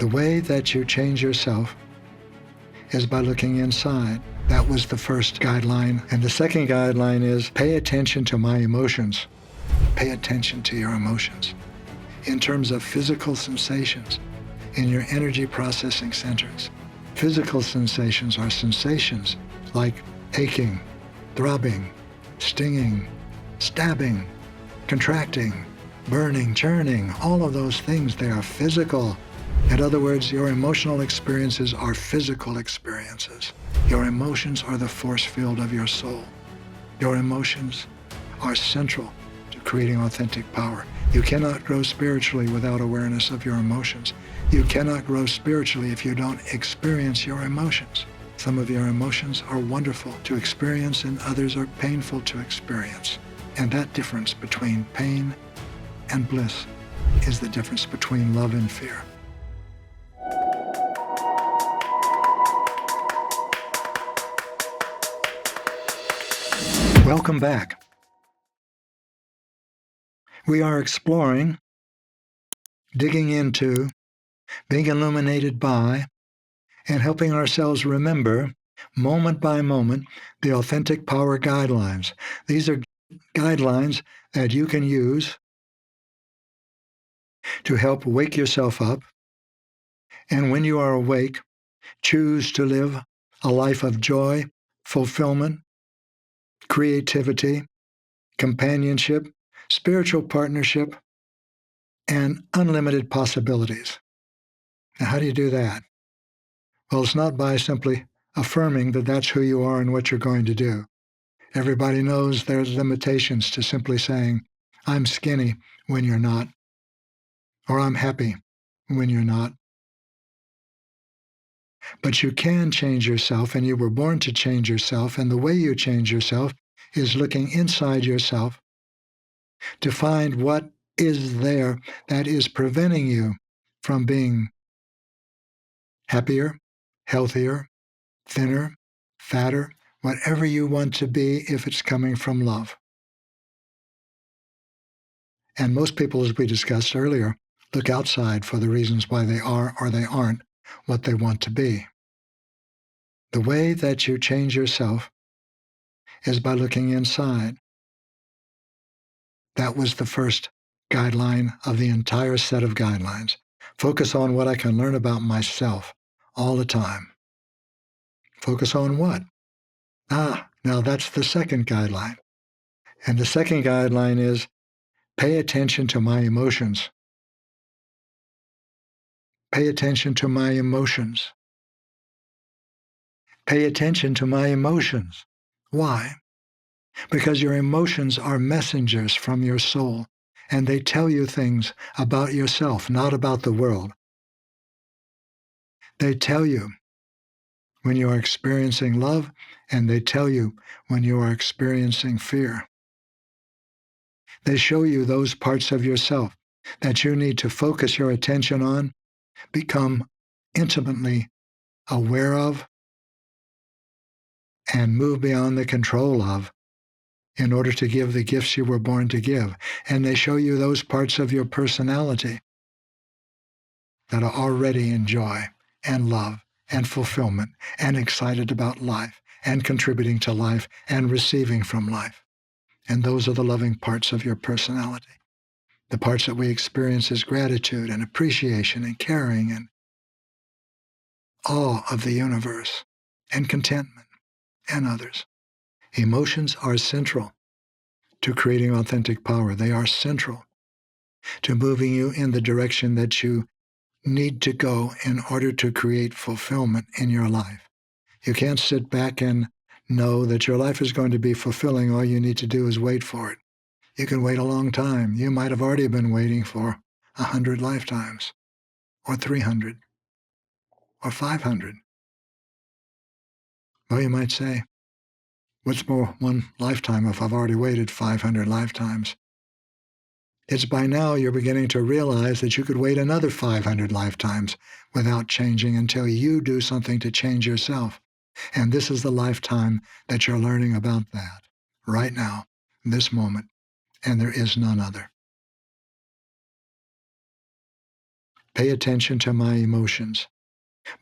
The way that you change yourself is by looking inside. That was the first guideline. And the second guideline is pay attention to my emotions. Pay attention to your emotions in terms of physical sensations in your energy processing centers. Physical sensations are sensations like aching, throbbing, stinging, stabbing, contracting, burning, churning, all of those things, they are physical. In other words, your emotional experiences are physical experiences. Your emotions are the force field of your soul. Your emotions are central to creating authentic power. You cannot grow spiritually without awareness of your emotions. You cannot grow spiritually if you don't experience your emotions. Some of your emotions are wonderful to experience and others are painful to experience. And that difference between pain and bliss is the difference between love and fear. Welcome back. We are exploring, digging into, being illuminated by, and helping ourselves remember, moment by moment, the authentic power guidelines. These are guidelines that you can use to help wake yourself up. And when you are awake, choose to live a life of joy, fulfillment, creativity, companionship, spiritual partnership, and unlimited possibilities. Now, how do you do that? Well, it's not by simply affirming that that's who you are and what you're going to do. Everybody knows there's limitations to simply saying, I'm skinny when you're not, or I'm happy when you're not. But you can change yourself, and you were born to change yourself, and the way you change yourself is looking inside yourself to find what is there that is preventing you from being happier, healthier, thinner, fatter, whatever you want to be if it's coming from love. And most people, as we discussed earlier, look outside for the reasons why they are or they aren't what they want to be. The way that you change yourself is by looking inside. That was the first guideline of the entire set of guidelines. Focus on what I can learn about myself all the time. Focus on what? Now that's the second guideline. And the second guideline is pay attention to my emotions. Pay attention to my emotions. Pay attention to my emotions. Why? Because your emotions are messengers from your soul, and they tell you things about yourself, not about the world. They tell you when you are experiencing love, and they tell you when you are experiencing fear. They show you those parts of yourself that you need to focus your attention on, become intimately aware of, and move beyond the control of in order to give the gifts you were born to give. And they show you those parts of your personality that are already in joy and love and fulfillment and excited about life and contributing to life and receiving from life. And those are the loving parts of your personality. The parts that we experience as gratitude and appreciation and caring and awe of the universe and contentment and others. Emotions are central to creating authentic power. They are central to moving you in the direction that you need to go in order to create fulfillment in your life. You can't sit back and know that your life is going to be fulfilling. All you need to do is wait for it. You can wait a long time. You might have already been waiting for 100 lifetimes, or 300, or 500. Well, you might say, what's more one lifetime if I've already waited 500 lifetimes? It's by now you're beginning to realize that you could wait another 500 lifetimes without changing until you do something to change yourself. And this is the lifetime that you're learning about that, right now, this moment, and there is none other. Pay attention to my emotions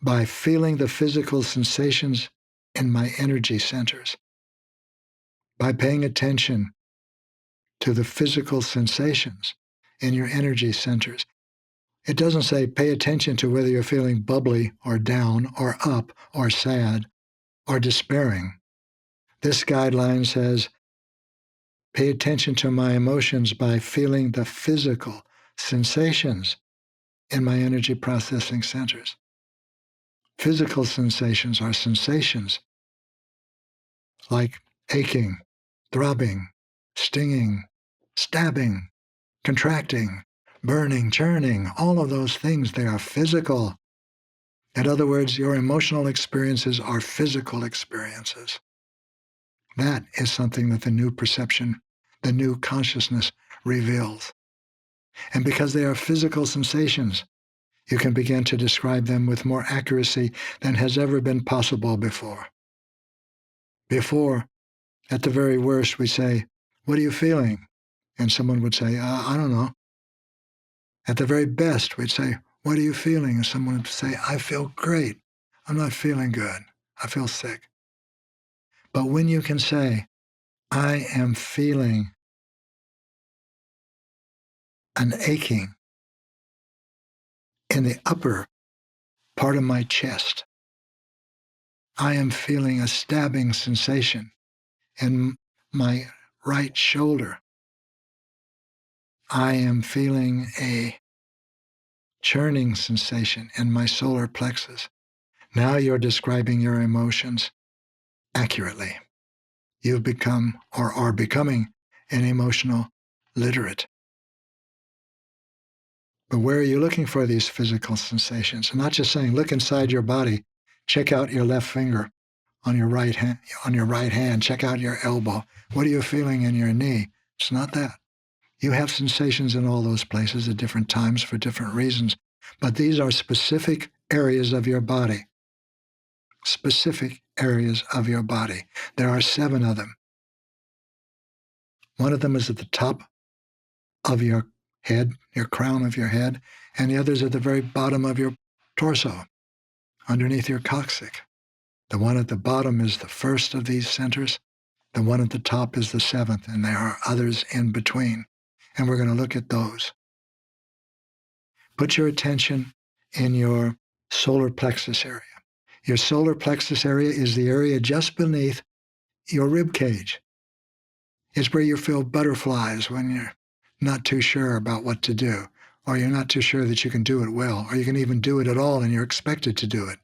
by feeling the physical sensations in my energy centers. By paying attention to the physical sensations in your energy centers. It doesn't say pay attention to whether you're feeling bubbly or down or up or sad or despairing. This guideline says pay attention to my emotions by feeling the physical sensations in my energy processing centers. Physical sensations are sensations like aching, throbbing, stinging, stabbing, contracting, burning, churning, all of those things, they are physical. In other words, your emotional experiences are physical experiences. That is something that the new perception, the new consciousness reveals. And because they are physical sensations, you can begin to describe them with more accuracy than has ever been possible before. Before, at the very worst, we say, "What are you feeling?" And someone would say, "I don't know." At the very best, we'd say, "What are you feeling?" And someone would say, "I feel great. I'm not feeling good. I feel sick." But when you can say, "I am feeling an aching in the upper part of my chest. I am feeling a stabbing sensation in my right shoulder. I am feeling a churning sensation in my solar plexus." Now you're describing your emotions accurately. You've become or are becoming an emotional literate. But where are you looking for these physical sensations? I'm not just saying, look inside your body, check out your left finger on your right hand, check out your elbow. What are you feeling in your knee? It's not that. You have sensations in all those places at different times for different reasons. But these are specific areas of your body. Specific areas of your body. There are 7 of them. One of them is at the top of your head, your crown of your head, and the others at the very bottom of your torso, underneath your coccyx. The one at the bottom is the first of these centers. The one at the top is the 7th, and there are others in between. And we're going to look at those. Put your attention in your solar plexus area. Your solar plexus area is the area just beneath your rib cage. It's where you feel butterflies when you're not too sure about what to do, or you're not too sure that you can do it well, or you can even do it at all and you're expected to do it.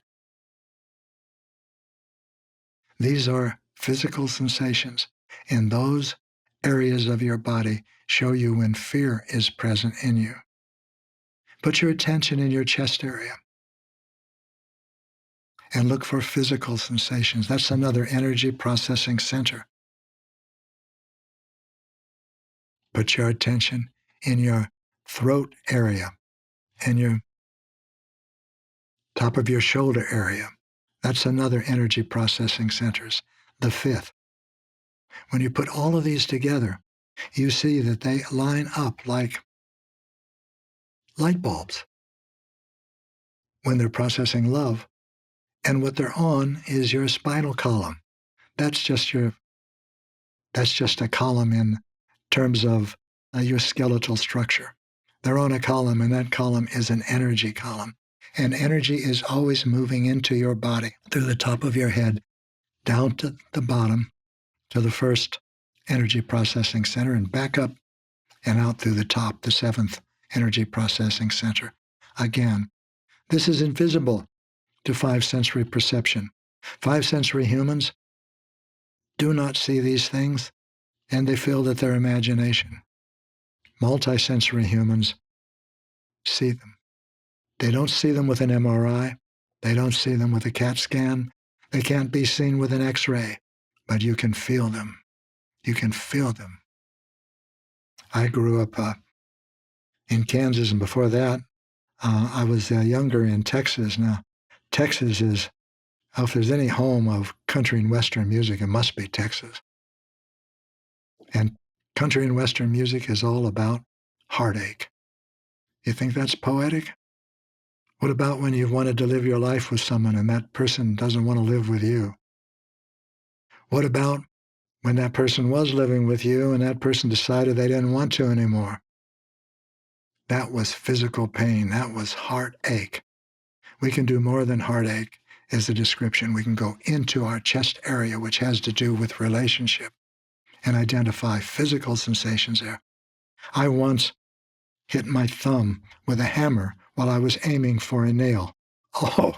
These are physical sensations, and those areas of your body show you when fear is present in you. Put your attention in your chest area and look for physical sensations. That's another energy processing center. Put your attention in your throat area and your top of your shoulder area. That's another energy processing centers, the 5th. When you put all of these together, you see that they line up like light bulbs when they're processing love. And what they're on is your spinal column. That's just a column in terms of your skeletal structure. They're on a column, and that column is an energy column. And energy is always moving into your body through the top of your head, down to the bottom, to the first energy processing center, and back up and out through the top, the 7th energy processing center. Again, this is invisible to 5 sensory perception. 5 sensory humans do not see these things, and they feel that they're imagination. Multisensory humans see them. They don't see them with an MRI. They don't see them with a CAT scan. They can't be seen with an X-ray, but you can feel them. You can feel them. I grew up in Kansas, and before that, I was younger in Texas. Now, Texas is, if there's any home of country and Western music, it must be Texas. And country and Western music is all about heartache. You think that's poetic? What about when you've wanted to live your life with someone and that person doesn't want to live with you? What about when that person was living with you and that person decided they didn't want to anymore? That was physical pain. That was heartache. We can do more than heartache as a description. We can go into our chest area, which has to do with relationship, and identify physical sensations there. I once hit my thumb with a hammer while I was aiming for a nail. Oh,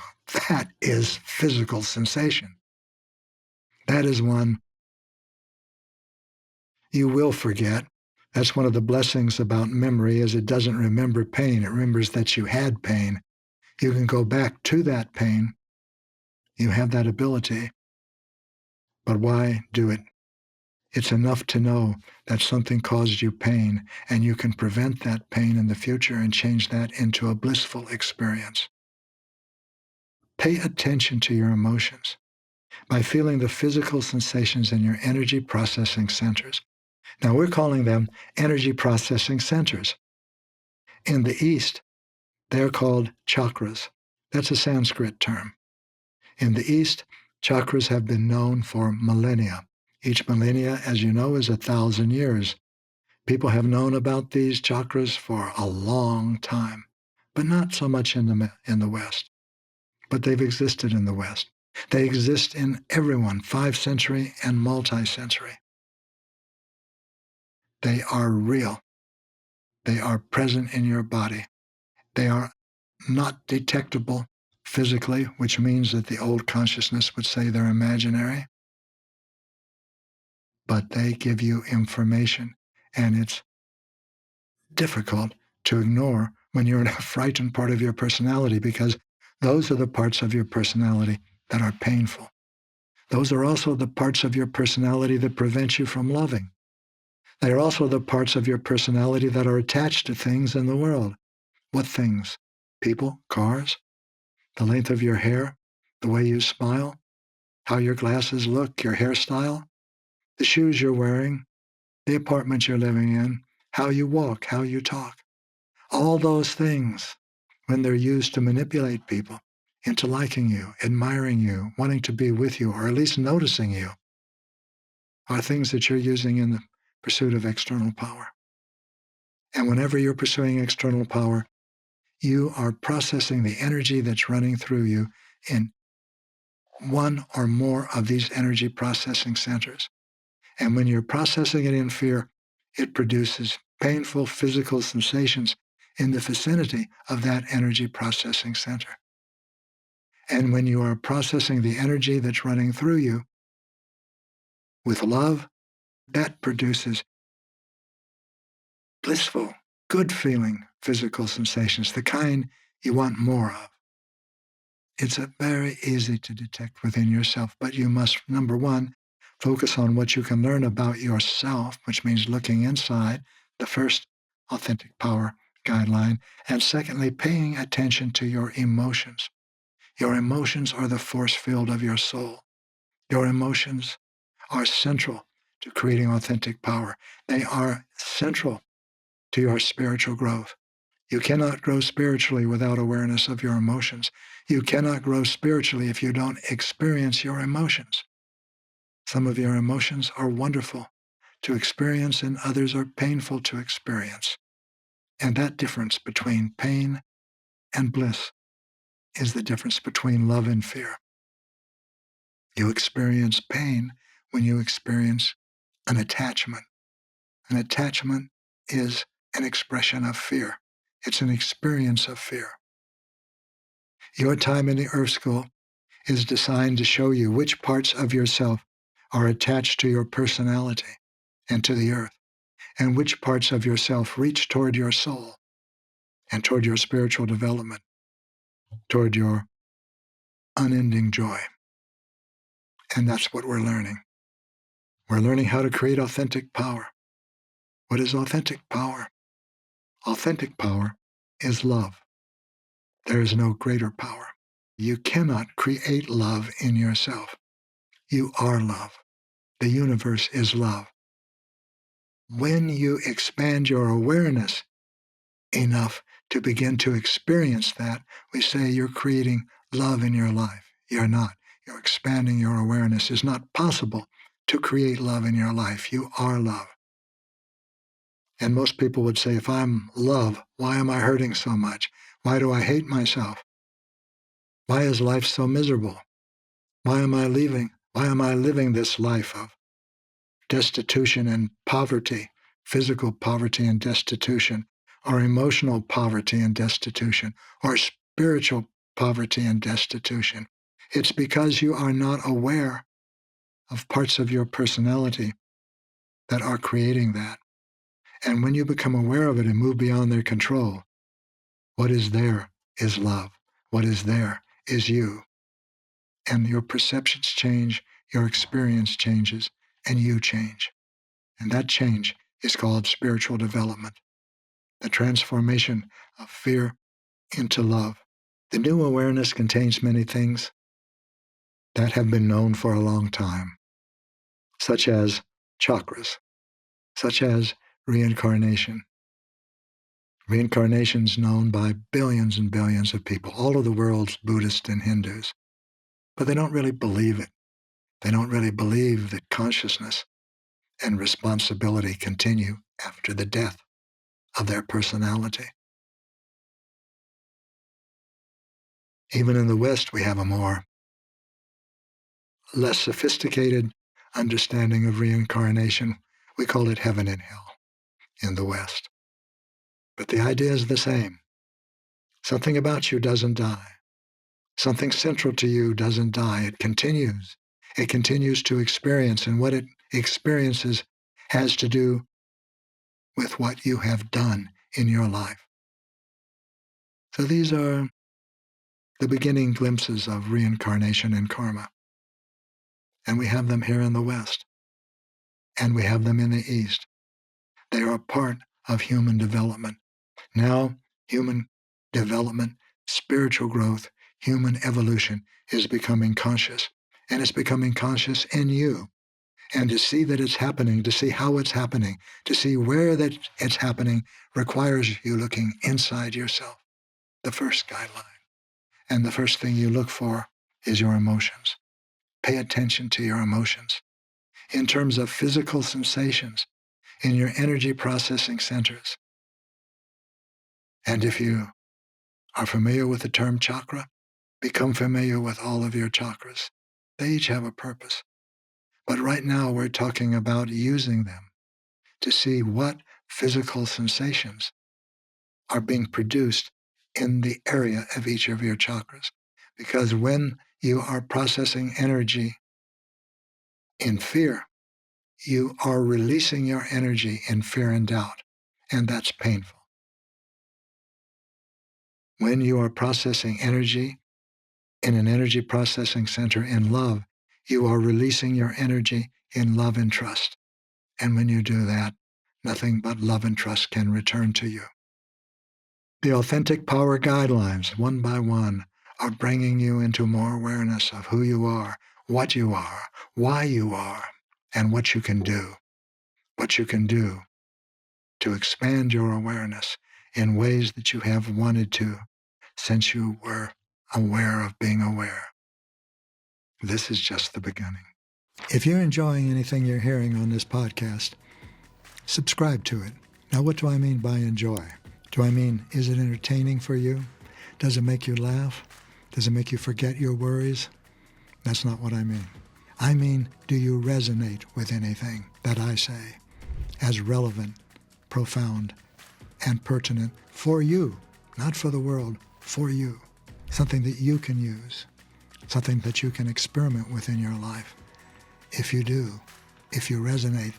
that is physical sensation. That is one you will forget. That's one of the blessings about memory is it doesn't remember pain. It remembers that you had pain. You can go back to that pain. You have that ability. But why do it? It's enough to know that something caused you pain, and you can prevent that pain in the future and change that into a blissful experience. Pay attention to your emotions by feeling the physical sensations in your energy processing centers. Now, we're calling them energy processing centers. In the East, they're called chakras. That's a Sanskrit term. In the East, chakras have been known for millennia. Each millennia, as you know, is 1,000 years. People have known about these chakras for a long time, but not so much in the West. But they've existed in the West. They exist in everyone, 5-sensory and multi-sensory. They are real. They are present in your body. They are not detectable physically, which means that the old consciousness would say they're imaginary, but they give you information, and it's difficult to ignore when you're in a frightened part of your personality because those are the parts of your personality that are painful. Those are also the parts of your personality that prevent you from loving. They are also the parts of your personality that are attached to things in the world. What things? People, cars, the length of your hair, the way you smile, how your glasses look, your hairstyle, the shoes you're wearing, the apartment you're living in, how you walk, how you talk. All those things, when they're used to manipulate people into liking you, admiring you, wanting to be with you, or at least noticing you, are things that you're using in the pursuit of external power. And whenever you're pursuing external power, you are processing the energy that's running through you in one or more of these energy processing centers. And when you're processing it in fear, it produces painful physical sensations in the vicinity of that energy processing center. And when you are processing the energy that's running through you with love, that produces blissful, good feeling physical sensations, the kind you want more of. It's very easy to detect within yourself, but you must, number one, focus on what you can learn about yourself, which means looking inside, the first authentic power guideline, and secondly, paying attention to your emotions. Your emotions are the force field of your soul. Your emotions are central to creating authentic power. They are central to your spiritual growth. You cannot grow spiritually without awareness of your emotions. You cannot grow spiritually if you don't experience your emotions. Some of your emotions are wonderful to experience and others are painful to experience. And that difference between pain and bliss is the difference between love and fear. You experience pain when you experience an attachment. An attachment is an expression of fear. It's an experience of fear. Your time in the Earth School is designed to show you which parts of yourself are attached to your personality and to the earth, and which parts of yourself reach toward your soul and toward your spiritual development, toward your unending joy. And that's what we're learning. We're learning how to create authentic power. What is authentic power? Authentic power is love. There is no greater power. You cannot create love in yourself. You are love. The universe is love. When you expand your awareness enough to begin to experience that, we say you're creating love in your life. You're not. You're expanding your awareness. It's not possible to create love in your life. You are love. And most people would say, if I'm love, why am I hurting so much? Why do I hate myself? Why is life so miserable? Why am I living this life of destitution and poverty, physical poverty and destitution, or emotional poverty and destitution, or spiritual poverty and destitution? It's because you are not aware of parts of your personality that are creating that. And when you become aware of it and move beyond their control, what is there is love. What is there is you. And your perceptions change, your experience changes, and you change. And that change is called spiritual development, the transformation of fear into love. The new awareness contains many things that have been known for a long time, such as chakras, such as reincarnation. Reincarnation is known by billions and billions of people, all of the world's Buddhists and Hindus, but they don't really believe it. They don't really believe that consciousness and responsibility continue after the death of their personality. Even in the West, we have a less sophisticated understanding of reincarnation. We call it heaven and hell in the West. But the idea is the same. Something about you doesn't die. Something central to you doesn't die. It continues. It continues to experience, and what it experiences has to do with what you have done in your life. So these are the beginning glimpses of reincarnation and karma. And we have them here in the West. And we have them in the East. They are a part of human development. Now, human development, spiritual growth, human evolution is becoming conscious. And it's becoming conscious in you. And to see that it's happening, to see how it's happening, to see where that it's happening requires you looking inside yourself. The first guideline. And the first thing you look for is your emotions. Pay attention to your emotions. In terms of physical sensations, in your energy processing centers. And if you are familiar with the term chakra, become familiar with all of your chakras. They each have a purpose. But right now we're talking about using them to see what physical sensations are being produced in the area of each of your chakras. Because when you are processing energy in fear, you are releasing your energy in fear and doubt, and that's painful. When you are processing energy in an energy processing center in love, you are releasing your energy in love and trust. And when you do that, nothing but love and trust can return to you. The authentic power guidelines, one by one, are bringing you into more awareness of who you are, what you are, why you are, and what you can do. What you can do to expand your awareness in ways that you have wanted to since you were aware of being aware. This is just the beginning. If you're enjoying anything you're hearing on this podcast, subscribe to it. Now, what do I mean by enjoy? Do I mean, is it entertaining for you? Does it make you laugh? Does it make you forget your worries? That's not what I mean. I mean, do you resonate with anything that I say as relevant, profound, and pertinent for you, not for the world, for you? Something that you can use, something that you can experiment with in your life. If you do, if you resonate,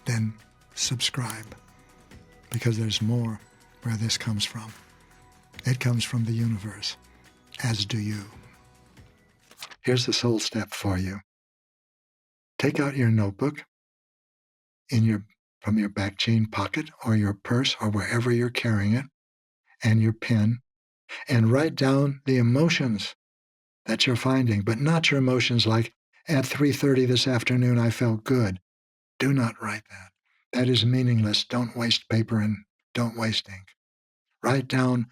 then subscribe, because there's more where this comes from. It comes from the universe, as do you. Here's the soul step for you. Take out your notebook from your back jean pocket or your purse or wherever you're carrying it, and your pen, and write down the emotions that you're finding, but not your emotions like, at 3:30 this afternoon I felt good. Do not write that. That is meaningless. Don't waste paper and don't waste ink. Write down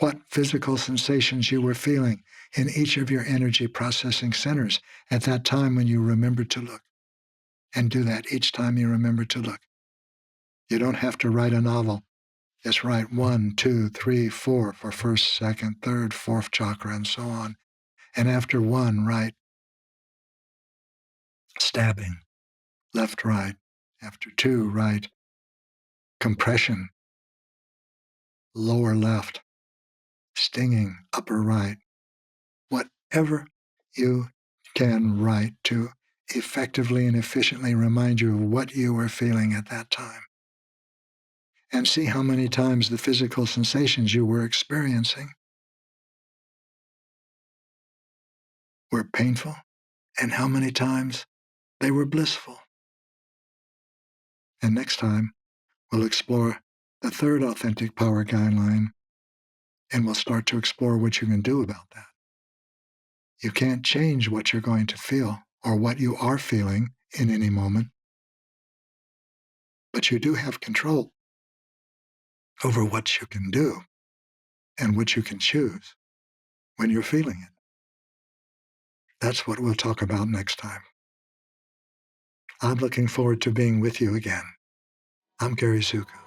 what physical sensations you were feeling in each of your energy processing centers at that time when you remembered to look. And do that each time you remember to look. You don't have to write a novel. Just write 1, 2, 3, 4 for first, second, third, fourth chakra, and so on. And after 1, write stabbing, left, right. After 2, write compression, lower left, stinging, upper right. Whatever you can write to effectively and efficiently remind you of what you were feeling at that time. And see how many times the physical sensations you were experiencing were painful and how many times they were blissful. And next time, we'll explore the third authentic power guideline, and we'll start to explore what you can do about that. You can't change what you're going to feel or what you are feeling in any moment, but you do have control over what you can do and what you can choose when you're feeling it. That's what we'll talk about next time. I'm looking forward to being with you again. I'm Gary Zukav.